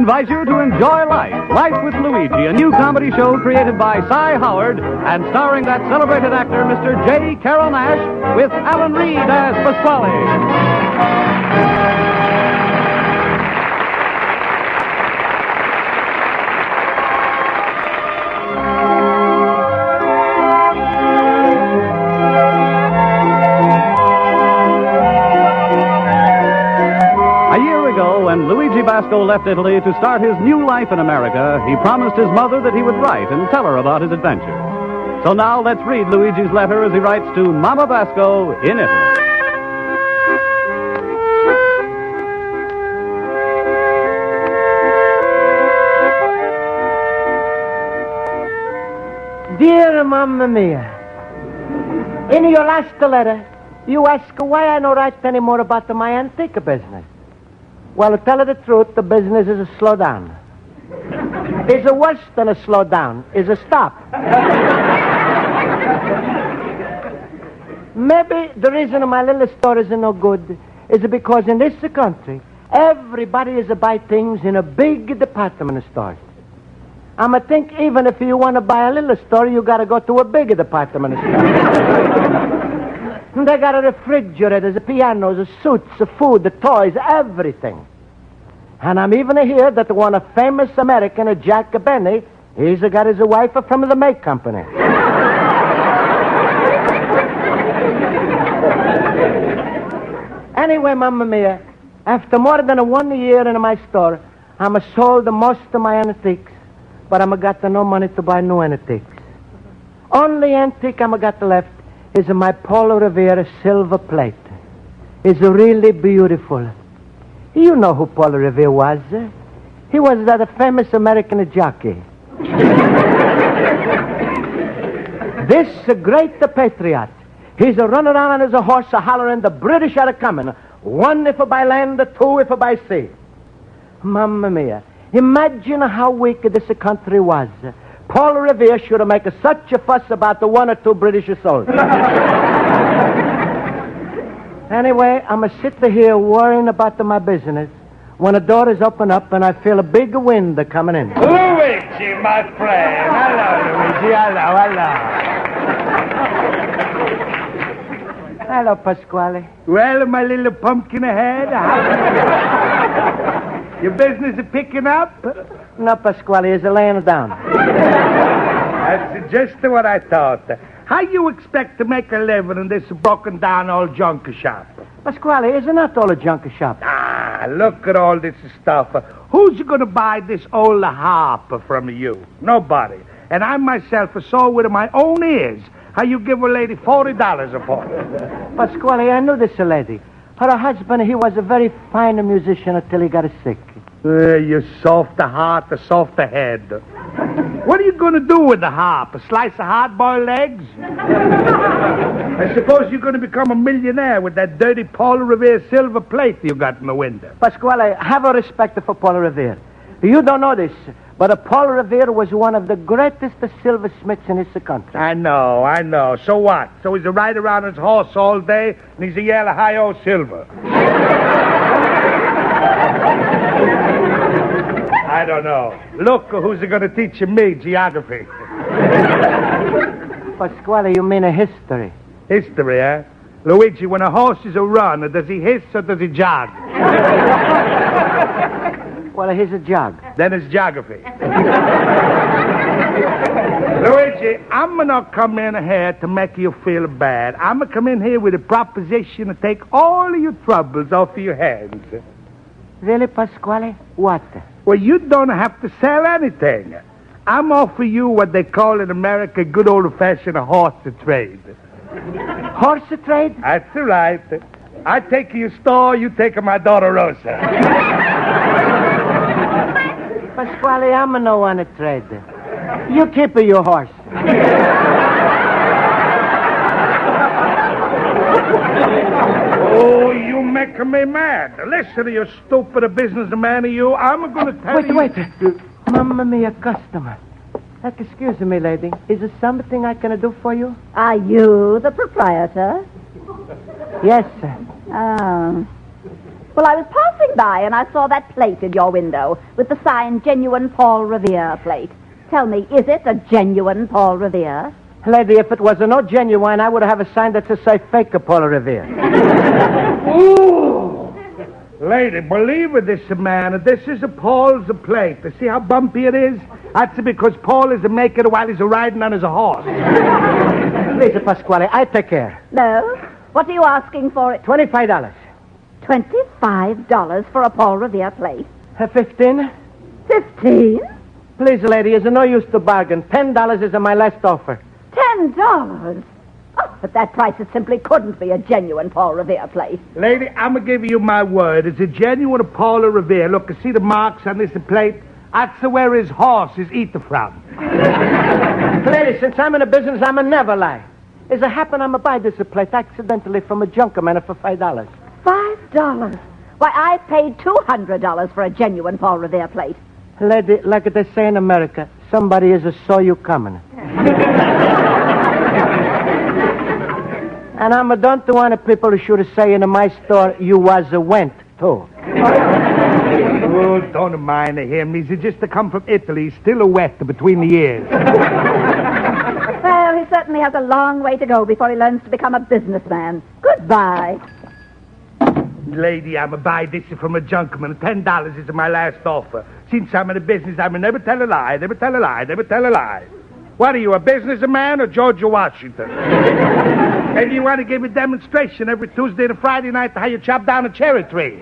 invite you to enjoy Life. Life with Luigi, a new comedy show created by Cy Howard and starring that celebrated actor, Mr. J. Carrol Naish, with Alan Reed as Pasquale. When Luigi Basco left Italy to start his new life in America, he promised his mother that he would write and tell her about his adventure. So now let's read Luigi's letter as he writes to Mama Basco in Italy. Dear Mamma Mia, in your last letter, you ask why I don't write any more about my antique business. Well, to tell you the truth, the business is a slowdown. It's a worse than a slowdown. It's a stop. Maybe the reason my little stories are no good is because in this country, everybody is to buy things in a big department store. I think even if you want to buy a little store, you got to go to a big department store. They got a refrigerator, the pianos, the suits, the food, the toys, everything. And I'm even here that one a famous American, Jack Benny, he's got his wife from the make company. Anyway, Mamma Mia, after more than 1 year in my store, I'm sold most of my antiques, but I'm got no money to buy new antiques. Only antique I'm got left is my Paul Revere silver plate. It's really beautiful. You know who Paul Revere was. He was that famous American jockey. This great patriot. He's a running around on his horse hollering, the British are coming. 1 if by land, 2 if by sea. Mamma mia. Imagine how weak this country was. Paul Revere should have made such a fuss about the 1 or 2 British soldiers. Anyway, I'm sitting here worrying about my business when the door is open up and I feel a big wind coming in. Luigi, my friend. Hello, Luigi. Hello. Hello, Pasquale. Well, my little pumpkin head. Your business is picking up? No, Pasquale, he's laying down. That's just what I thought. How you expect to make a living in this broken down old junk shop? Pasquale, it's not all a junk shop. Ah, look at all this stuff. Who's going to buy this old harp from you? Nobody. And I myself saw with my own ears how you give a lady $40 for it. Pasquale, I knew this lady. Her husband, he was a very fine musician until he got sick. You soft heart, a soft head. What are you going to do with the harp? A slice of hard-boiled eggs? I suppose you're going to become a millionaire with that dirty Paul Revere silver plate you got in the window. Pasquale, have a respect for Paul Revere. You don't know this, but Paul Revere was one of the greatest silversmiths in this country. I know. So what? So he's a ride around his horse all day, and he's a yell hi-oh silver. I don't know. Look, who's going to teach me geography? Pasquale, you mean a history? History, eh? Luigi, when a horse is a run, does he hiss or does he jog? Well, he's a jog. Then it's geography. Luigi, I'm not come in here to make you feel bad. I'm going to come in here with a proposition to take all of your troubles off of your hands. Really, Pasquale? What? Well, you don't have to sell anything. I'm offering you what they call in America good old-fashioned horse trade. Horse trade? That's right. I take your store, you take my daughter Rosa. Pasquale, I'm no one to trade. You keep your horse. Oh, you make me mad. Listen to you stupid businessman, you. I'm going to tell you... Wait. Mamma mia, customer. Excuse me, lady. Is there something I can do for you? Are you the proprietor? Yes, sir. Oh. Well, I was passing by and I saw that plate in your window with the sign Genuine Paul Revere plate. Tell me, is it a genuine Paul Revere? Lady, if it was a no genuine, I would have a sign that says say fake a Paul Revere. Ooh! Lady, believe it, this man. This is a Paul's plate. You see how bumpy it is? That's because Paul is making it while he's riding on his horse. Please, Pasquale, I take care. No? What are you asking for it? $25. $25 for a Paul Revere plate? 15? 15? Please, lady, it's no use to bargain. $10 is my last offer. $10? Oh, but that price, it simply couldn't be a genuine Paul Revere plate. Lady, I'm going to give you my word. It's a genuine Paul Revere. Look, you see the marks on this plate? That's where his horse is eaten from. Lady, since I'm in a business, I'm a never lie. As it happen, I'm a buy this plate accidentally from a junker man for $5. $5? Why, I paid $200 for a genuine Paul Revere plate. Lady, like they say in America, somebody is saw you coming. And I don't want people who should say in my store, you was a went, too. Oh, don't mind him. He's just come from Italy. He's still a wet between the ears. Well, he certainly has a long way to go before he learns to become a businessman. Goodbye. Lady, I'm a buy this from a junkman. $10 is my last offer. Since I'm in a business, I'm a never tell a lie, never tell a lie, never tell a lie. What are you, a businessman or George Washington? Maybe you want to give a demonstration every Tuesday and Friday night how you chop down a cherry tree.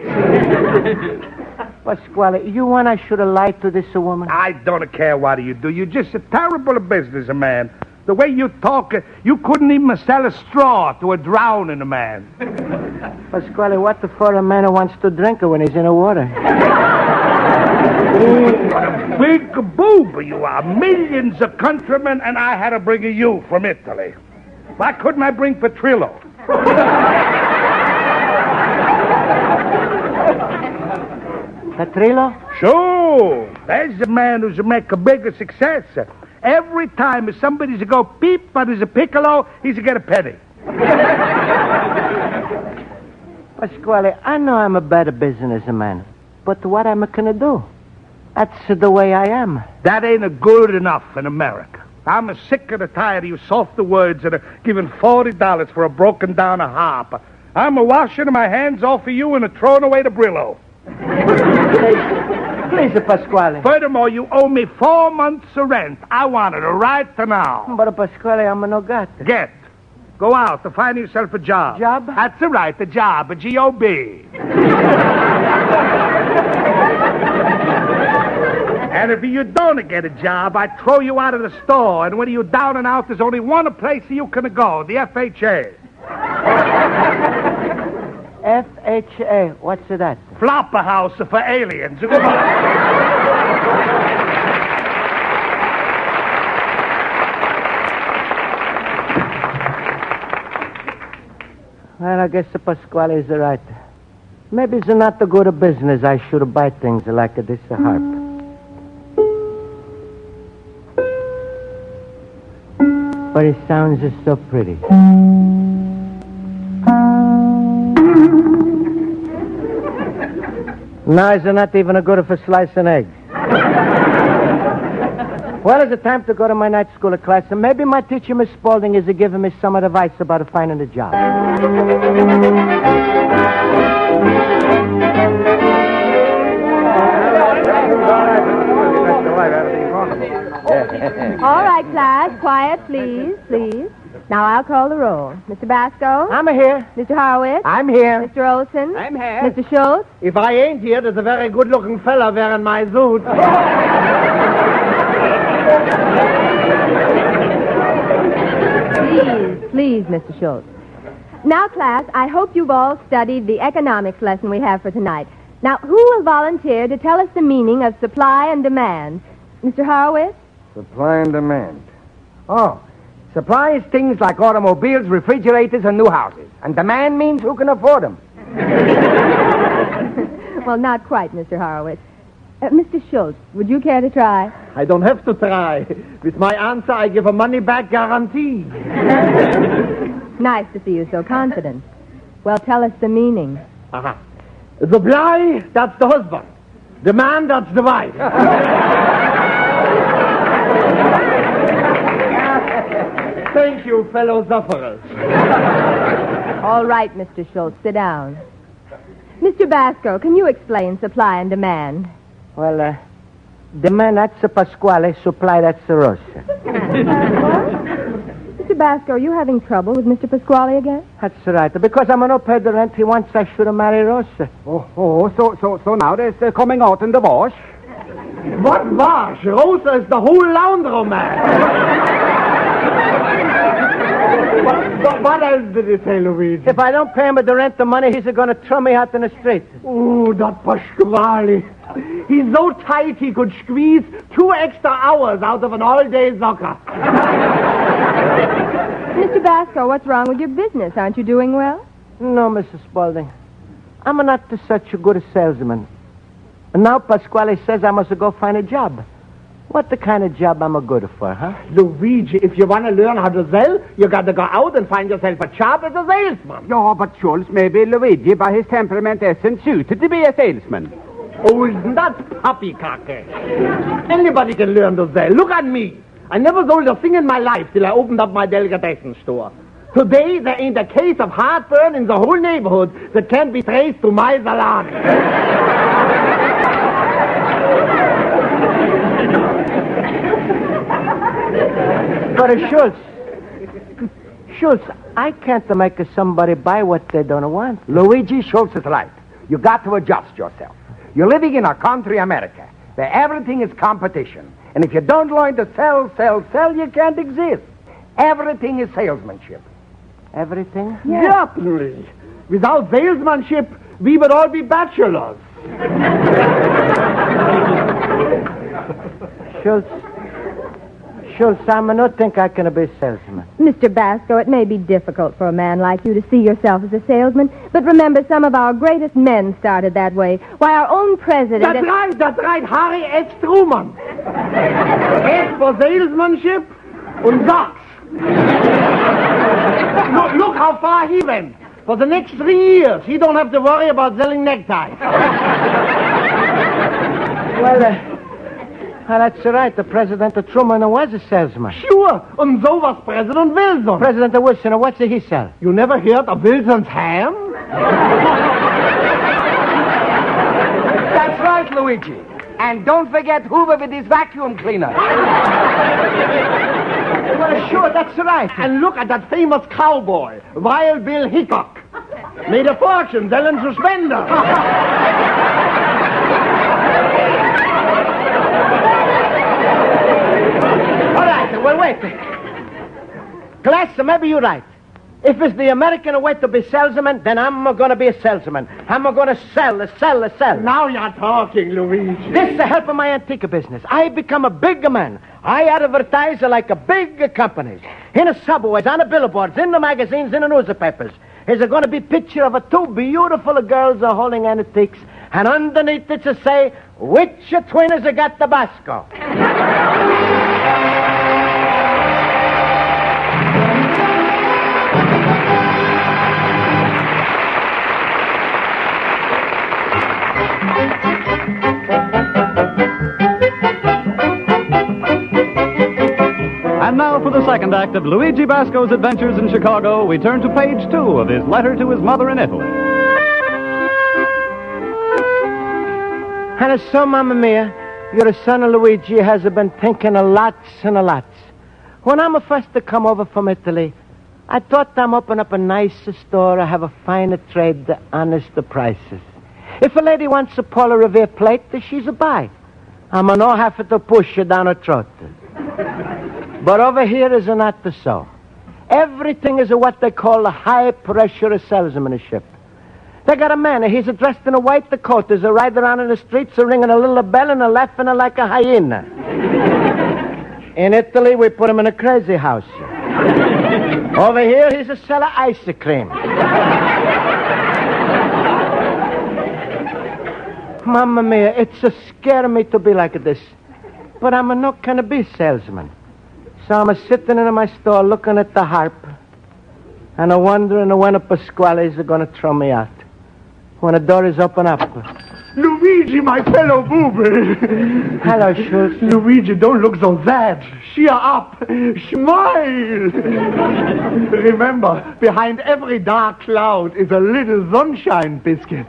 Pasquale, you want I should have lied to this woman? I don't care what you do. You're just a terrible businessman. The way you talk, you couldn't even sell a straw to a drowning man. Pasquale, what the for a man who wants to drink when he's in the water? What a big boob you are. Millions of countrymen, and I had to bring you from Italy. Why couldn't I bring Petrillo? Petrillo? Sure. There's a man who's make a bigger success. Every time if somebody's to go peep, but there's a piccolo, he's to get a penny. Pasquale, I know I'm a better businessman, but what am I going to do? That's the way I am. That ain't a good enough in America. I'm a sick and tired of you softer words and giving $40 for a broken down harp. I'm a washing my hands off of you and throwing away the Brillo. Please, Pasquale. Furthermore, you owe me 4 months of rent. I want it right now. But, Pasquale, I'm no got. Get. Go out to find yourself a job. Job? That's right, a job, a G-O-B. And if you don't get a job, I throw you out of the store. And when you're down and out, there's only one place you can go, the FHA. FHA, what's that? Flopper house for aliens. Goodbye. Well, I guess the Pasquale is right. Maybe it's not a good business. I should buy things like this harp. But it sounds so pretty. Now it's not even a good for slicing eggs. Well, it's time to go to my night school class, and maybe my teacher, Miss Spaulding, is giving me some advice about finding a job. All right, class, quiet, please, please. Now I'll call the roll. Mr. Basco? I'm here. Mr. Horowitz? I'm here. Mr. Olson? I'm here. Mr. Schultz? If I ain't here, there's a very good-looking fella wearing my suit. Please, Mr. Schultz. Now, class, I hope you've all studied the economics lesson we have for tonight. Now, who will volunteer to tell us the meaning of supply and demand? Mr. Horowitz? Supply and demand. Oh, supply is things like automobiles, refrigerators, and new houses. And demand means who can afford them. Well, not quite, Mr. Horowitz. Mr. Schultz, would you care to try? I don't have to try. With my answer, I give a money-back guarantee. Nice to see you so confident. Well, tell us the meaning. Uh-huh. The fly, that's the husband. The man, that's the wife. Thank you, fellow sufferers. All right, Mr. Schultz, sit down. Mr. Basco, can you explain supply and demand? Well, demand, that's the Pasquale. Supply, that's the Rosa. Mr. Basco, are you having trouble with Mr. Pasquale again? That's right. Because I'm not paid the rent, he wants I should marry Rosa. So now there's coming out in the wash. What wash? Rosa is the whole laundromat. What else did he say, Luigi? If I don't pay him the rent, the money, he's going to throw me out in the street. Oh, that Pasquale. He's so tight he could squeeze 2 extra hours out of an all-day soccer. Mr. Basco, what's wrong with your business? Aren't you doing well? No, Mrs. Spaulding. I'm not such a good salesman. And now Pasquale says I must go find a job. What the kind of job I'm a good for, huh? Luigi, if you want to learn how to sell, you got to go out and find yourself a job as a salesman. Yeah, but Schultz, maybe Luigi, by his temperament, isn't suited to be a salesman. Oh, isn't that poppycock? Anybody can learn to sell. Look at me. I never sold a thing in my life till I opened up my delicatessen store. Today, there ain't a case of heartburn in the whole neighborhood that can't be traced to my salon. But Schultz, I can't make somebody buy what they don't want. Luigi, Schultz is right. You got to adjust yourself. You're living in a country, America, where everything is competition. And if you don't learn to sell, you can't exist. Everything is salesmanship. Everything? Yeah, please. Without salesmanship, we would all be bachelors. Schultz, I not think I can be a salesman. Mr. Basco, it may be difficult for a man like you to see yourself as a salesman, but remember, some of our greatest men started that way. Why, our own president... That's right, Harry S. Truman. S for salesmanship and socks. Look how far he went. For the next 3 years, he don't have to worry about selling neckties. Well, that's right. The President of Truman was a salesman. Sure, and so was President Wilson. President of Wilson, what did he sell? You never heard of Wilson's ham? That's right, Luigi. And don't forget Hoover with his vacuum cleaner. Well, sure, that's right. And look at that famous cowboy, Wild Bill Hickok. Made a fortune selling suspenders. All right, well, wait. Class, maybe you're right. If it's the American way to be salesman, then I'm going to be a salesman. I'm going to sell. Now you're talking, Luigi. This is the help of my antique business. I become a big man. I advertise like a big companies. In the subways, on the billboards, in the magazines, in the newspapers. Is there going to be picture of 2 beautiful girls holding antiques, and underneath it to say, which twin has got the Basco? And now for the second act of Luigi Basco's adventures in Chicago, we turn to page 2 of his letter to his mother in Italy. And so, Mamma Mia, your son Luigi has been thinking a lots and a lots. When I'm first to come over from Italy, I thought I'm open up a nice store, have a finer trade, honest prices. If a lady wants a Paula Revere plate, she's a buy. I'm no have to push her down her throat. But over here is not so. Everything is what they call a high-pressure salesmanship. They got a man, he's dressed in a white coat, he's a ride around in the streets, ringing a little bell and laughing like a hyena. In Italy, we put him in a crazy house. Over here, he's a seller of ice cream. Mamma mia, it's a scare me to be like this. But I'm not going to be salesman. So I'm sitting in my store looking at the harp, and I'm wondering when a Pasquale is going to throw me out. when the door is open up. Luigi, my fellow booby. Hello, Schultz. Luigi, don't look so sad. Cheer up. Smile. Remember, behind every dark cloud is a little sunshine biscuit.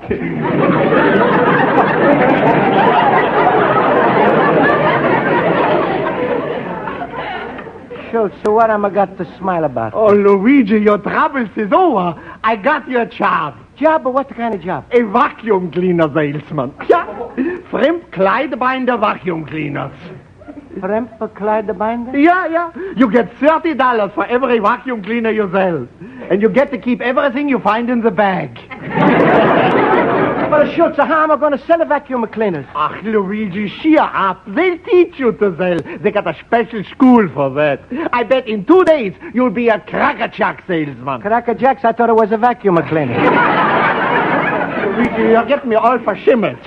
Schultz, so what am I got to smile about? Oh, Luigi, your troubles is over. I got you a job. Job? What kind of job? A vacuum cleaner salesman. Yeah. Fremd Kleidebinder vacuum cleaners. Fremd Kleidebinder? Yeah. You get $30 for every vacuum cleaner you sell. And you get to keep everything you find in the bag. Well, Schultz, how am I going to sell the vacuum cleaners? Ach, Luigi, cheer up. They'll teach you to sell. They got a special school for that. I bet in 2 days you'll be a Cracker Jack salesman. Cracker Jacks? I thought it was a vacuum cleaner. Luigi, you're getting me all verschimmelt.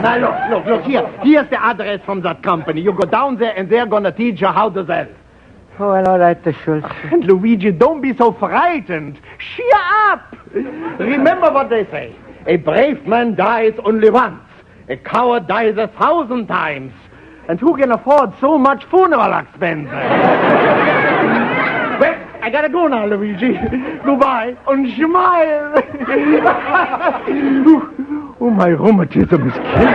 Now, look here. Here's the address from that company. You go down there and they're going to teach you how to sell. Oh, well, all right, Schultz. And Luigi, don't be so frightened. Cheer up. Remember what they say. A brave man dies only once. A coward dies 1,000 times. And who can afford so much funeral expenses? Well, I gotta go now, Luigi. Goodbye. And smile. Oh, my rheumatism is killing me.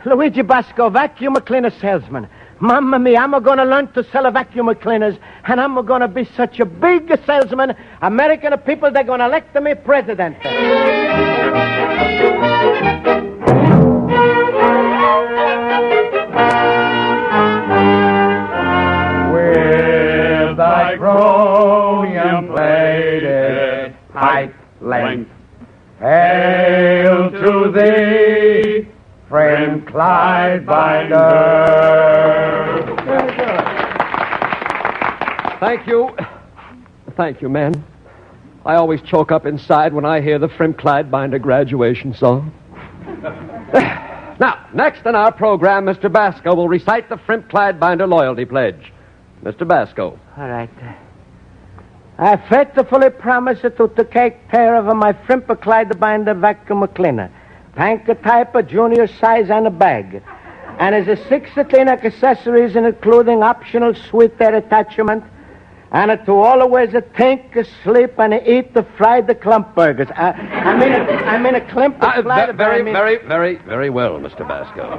Luigi Basco, vacuum cleaner salesman. Mamma mia, I'm going to learn to sell vacuum cleaners, and I'm going to be such a big salesman, American people, they're going to elect me president. With thy chromium-plated pipe length, hail to thee, Friend Clydebinder. Thank you, man. I always choke up inside when I hear the Friend Clydebinder graduation song. Now, next in our program, Mr. Basco will recite the Friend Clydebinder loyalty pledge. Mr. Basco. All right. I faithfully promise to take care of my Friend Clydebinder vacuum cleaner. Tank type, a junior size, and a bag. And as a 16 accessories, including optional sweet air attachment, and to always think, sleep, and eat the fried clump burgers. I mean a clump of Very well, Mr. Basco.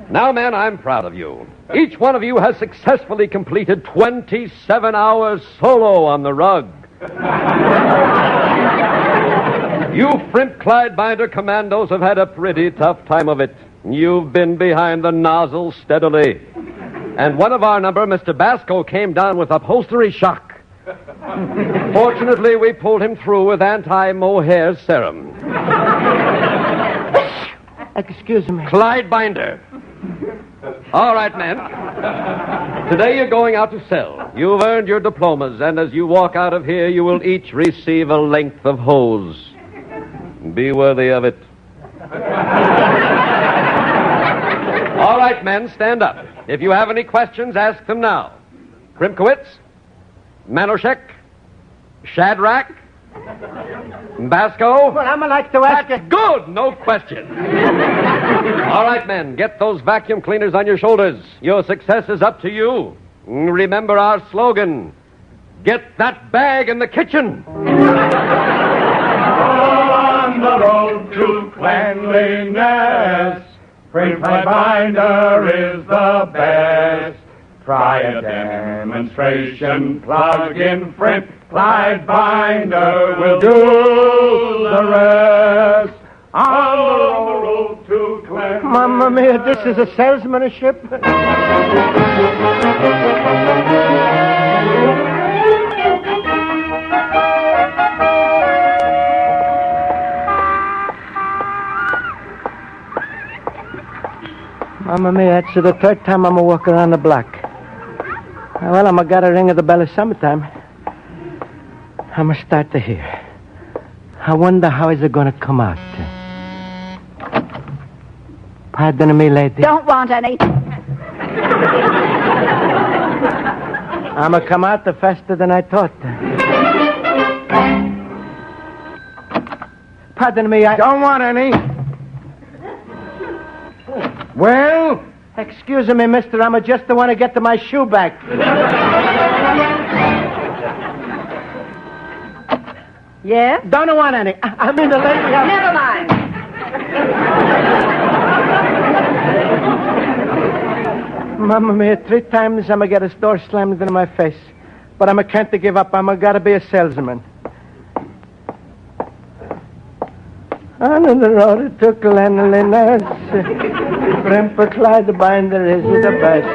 Now, men, I'm proud of you. Each one of you has successfully completed 27 hours solo on the rug. You Friend Clydebinder commandos have had a pretty tough time of it. You've been behind the nozzle steadily. And one of our number, Mr. Basco, came down with upholstery shock. Fortunately, we pulled him through with anti-mohair serum. Excuse me. Clydebinder. All right, men. Today you're going out to sell. You've earned your diplomas, and as you walk out of here, you will each receive a length of hose. Be worthy of it. All right, men, stand up. If you have any questions, ask them now. Krimkowitz? Manoshek? Shadrach? Basco? Well, I'm like to ask you. Good, no question. All right, men, get those vacuum cleaners on your shoulders. Your success is up to you. Remember our slogan, get that bag in the kitchen. On the road to cleanliness, Friend Clydebinder is the best. Try a demonstration, plug in Friend Clydebinder will do the rest. On the road to cleanliness. Mamma mia, this is a salesmanship. Mamma mia, it's the third time I'm walking around the block. Well, I'm got a ring of the bell of summertime. I'm going to start to hear. I wonder how is it going to come out. Pardon me, lady. Don't want any. I'm a come out faster than I thought. Pardon me, I... Don't want any. Well? Excuse me, mister. I'm just the one to get to my shoe back. Yes? Don't want any. I mean the lady... Never mind. Mamma mia, 3 times I'm going to get a door slammed into my face. But I'm a can't give up. I'm got to be a salesman. On the road to cleanliness, Grandpa Clyde the binder is the best.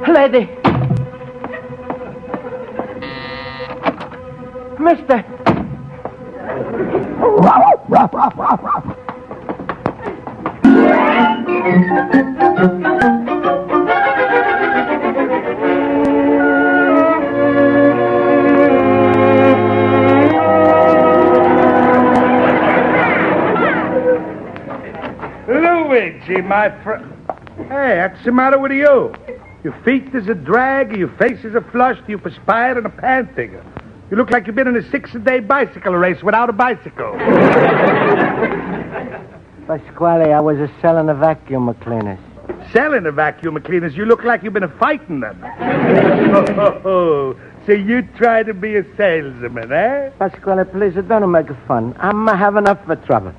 Lady. Mister. Luigi, my friend. Hey, what's the matter with you? Your feet is a drag, your face is a flush, you perspire and a panting. You look like you've been in a 6-day bicycle race without a bicycle. Pasquale, I was selling a vacuum cleaners. Selling a vacuum cleaners? You look like you've been fighting them. So you try to be a salesman, eh? Pasquale, please, don't make fun. I'm having enough of trouble.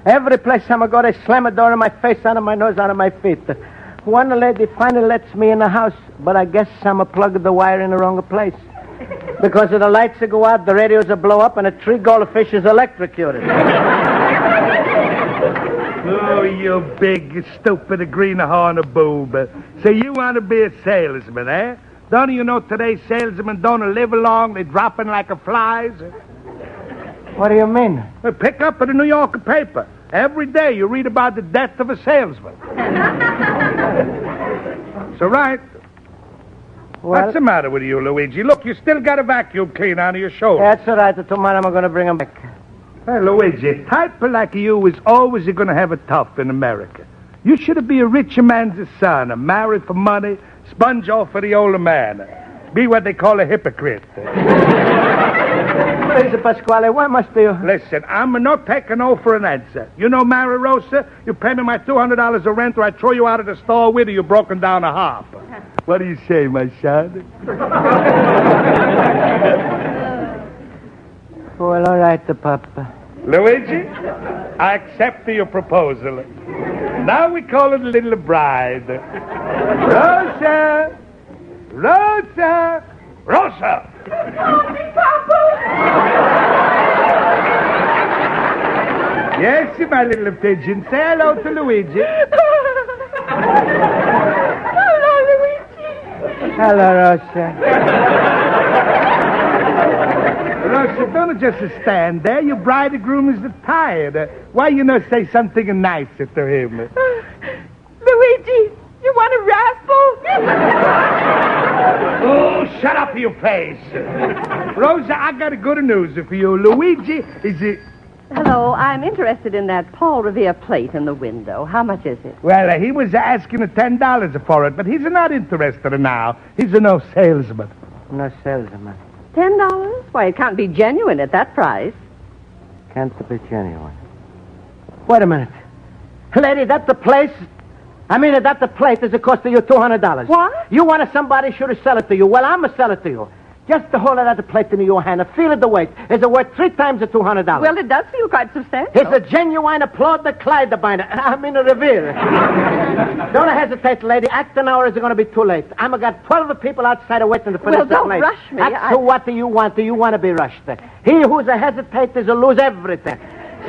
Every place I'm go, they slam a door in my face, out of my nose, out of my feet. One lady finally lets me in the house, but I guess I'm plugged the wire in the wrong place. Because if the lights go out, the radios will blow up, and a 3 goldfish is electrocuted. Oh, you big, stupid greenhorn boob. So you want to be a salesman, eh? Don't you know today's salesmen don't live long, they dropping like a flies? What do you mean? Well, pick up in the New Yorker paper. Every day you read about the death of a salesman. So, right. Well, what's the matter with you, Luigi? Look, you still got a vacuum cleaner on your shoulder. That's all right. Tomorrow I'm going to bring him back. Hey, Luigi, type like you is always going to have it tough in America. You should be a rich man's son, a married for money, sponge off for the older man. Be what they call a hypocrite. Please, Pasquale, why must you... Listen, I'm not taking no for an answer. You know, Mary Rosa, you pay me my $200 of rent or I throw you out of the store with you broken down a harp. What do you say, my son? Well, all right, Papa. Luigi, I accept your proposal. Now we call it Little Bride. Rosa! Rosa! Rosa! Yes, my little pigeon. Say hello to Luigi. Hello, Luigi. Hello, Rosa. Rosa, don't just stand there. Your bridegroom is tired. Why you not say something nicer to him? Luigi, you want a rascal? Oh, shut up your face. Rosa, I got good news for you. Luigi is a... Hello, I'm interested in that Paul Revere plate in the window. How much is it? Well, he was asking $10 for it, but he's not interested now. He's no salesman. No salesman. $10? Why, it can't be genuine at that price. Can't be genuine. Wait a minute. Lady, that's the place... that the plate is costing you $200. What? You wanted somebody should sell it to you. Well, I'm going to sell it to you. Just to hold it at the plate in your hand and feel it the weight. Is it worth 3 times the $200? Well, it does feel quite substantial. It's a genuine applaud the Clyde the binder. A Revere. Don't hesitate, lady. Act an hour is going to be too late. I'm got 12 people outside waiting to finish the don't plate. rush me. So what do you want? Do you want to be rushed? He who's a hesitate is a lose everything.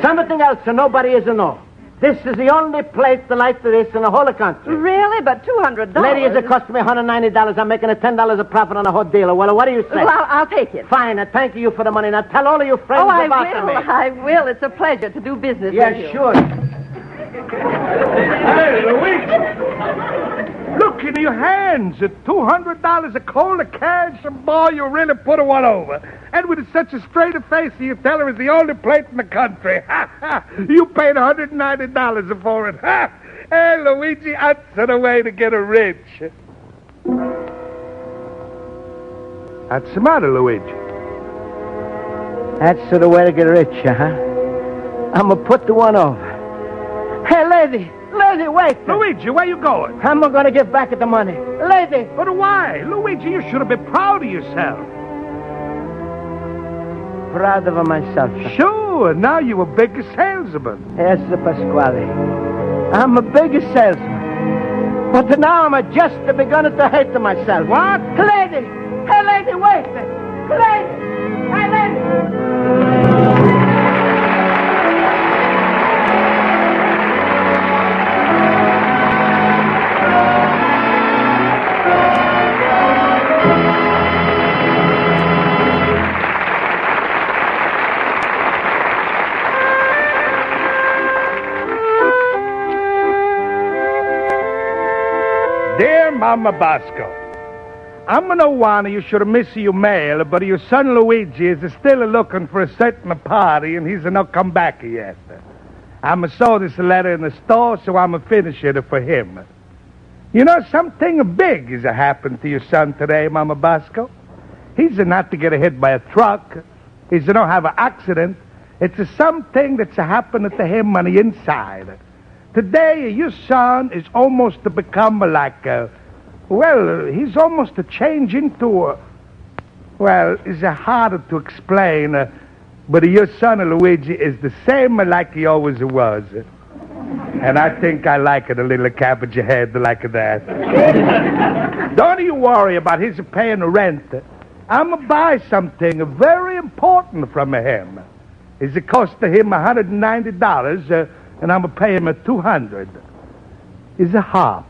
Something else, so nobody is a no. This is the only place like this in the whole country. Really? But $200? Lady, it cost me $190. I'm making $10 a profit on the whole deal. Well, what do you say? Well, I'll take it. Fine. Thank you for the money. Now tell all of your friends about me. I will. It's a pleasure to do business with you. Yeah, sure. Hey, Luigi. Look shaking of your hands. At $200 a cold of cash, and boy, you really put one over. And with such a straight face, you tell her it's the only place in the country. You paid $190 for it. Hey, Luigi, that's the way to get her rich. What's the matter, Luigi? That's the way to get rich, huh? I'm going to put the one over. Hey, lady, wait. Luigi, where you going? I'm going to get back at the money. Lady. But why? Luigi, you should have been proud of yourself. Proud of myself. Sure, now you're a bigger salesman. Yes, Pasquale. I'm a bigger salesman. But now I'm just beginning to hate myself. What? Lady! Hey, lady, wait! Lady! Hey, lady! Dear Mama Basco, I'm no one you should miss your mail, but your son Luigi is still looking for a certain party, and he's not come back yet. I'm saw this letter in the store, so I'm finish it for him. You know, something big has happened to your son today, Mama Basco. He's not to get hit by a truck. He's not have an accident. It's something that's happened to him on the inside. Today, your son is almost to become like, he's almost to change into it's harder to explain, but your son, Luigi, is the same like he always was. And I think I like it, a little cabbage head like that. Don't you worry about his paying the rent. I'm going to buy something very important from him. It cost him $190, and I'm going to pay him $200. It's a harp.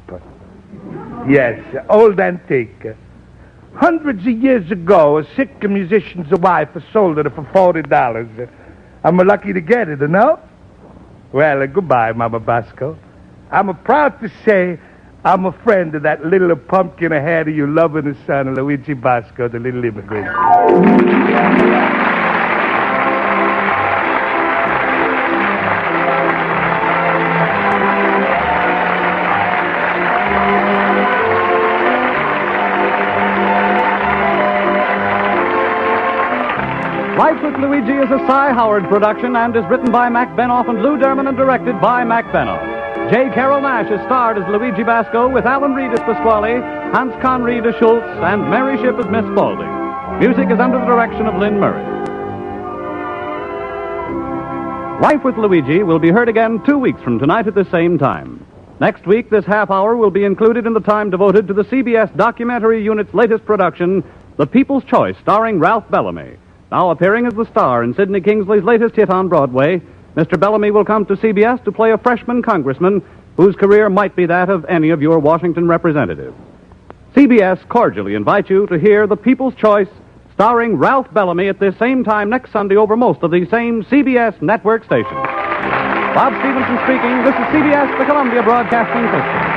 Yes, old antique. Hundreds of years ago, a sick musician's wife sold it for $40. I'm lucky to get it, no? Well, goodbye, Mama Basco. I'm proud to say I'm a friend of that little pumpkin ahead of you loving son, Luigi Basco, the Little Immigrant. Life with Luigi is a Cy Howard production and is written by Mac Benoff and Lou Derman and directed by Mac Benoff. J. Carroll Nash is starred as Luigi Basco with Alan Reed as Pasquale, Hans Conried as Schultz, and Mary Shipp as Miss Spaulding. Music is under the direction of Lynn Murray. Life with Luigi will be heard again 2 weeks from tonight at the same time. Next week, this half hour will be included in the time devoted to the CBS documentary unit's latest production, The People's Choice, starring Ralph Bellamy. Now appearing as the star in Sidney Kingsley's latest hit on Broadway, Mr. Bellamy will come to CBS to play a freshman congressman whose career might be that of any of your Washington representatives. CBS cordially invites you to hear The People's Choice, starring Ralph Bellamy at this same time next Sunday over most of these same CBS network stations. Bob Stevenson speaking. This is CBS, the Columbia Broadcasting System.